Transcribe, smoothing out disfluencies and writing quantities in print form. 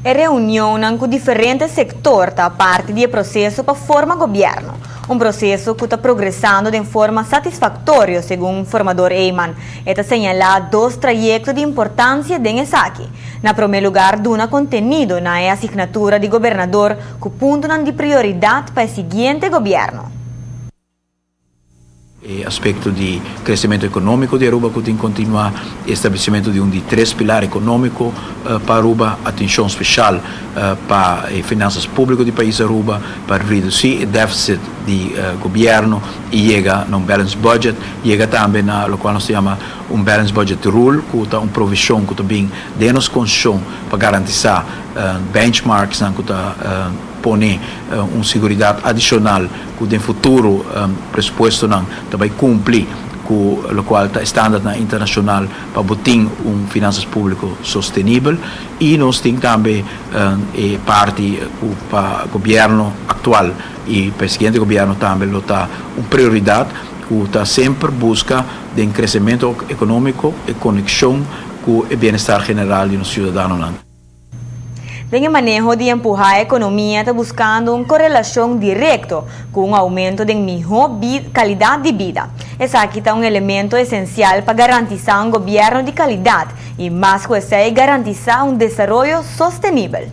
e reunião com diferentes setores da parte do processo para formar governo. Um processo que está progressando de forma satisfatória, segundo o formador Eyman. Está señalado dois trajetos de importância desse aqui. Na primeiro lugar, dona contenido na assinatura de governador que ponto de prioridade para o seguinte governo. Aspecto de crescimento econômico de Aruba, que tem que continuar estabelecimento de de três pilares econômicos para Aruba, atenção especial para finanças públicas do país Aruba, para reduzir o déficit de governo e chega num balance budget, chega também na o qual nós chamamos balance budget rule, que está provisão que também dá-nos condição para garantir benchmarks, que está pone segurança adicional que no futuro pressuposto também cumpre com o qual está estándar internacional para botar finanças públicas sustentável e nós temos também parte para o governo atual e para o seguinte governo também está uma prioridade que está sempre busca de crescimento econômico e conexão com o bem-estar geral dos cidadãos. O manejo de empurrar a economia está buscando uma correlação direta com o aumento de melhor qualidade de vida. Esse aqui está um elemento essencial para garantizar um governo de qualidade e, mais que isso, garantizar um desenvolvimento sustentável.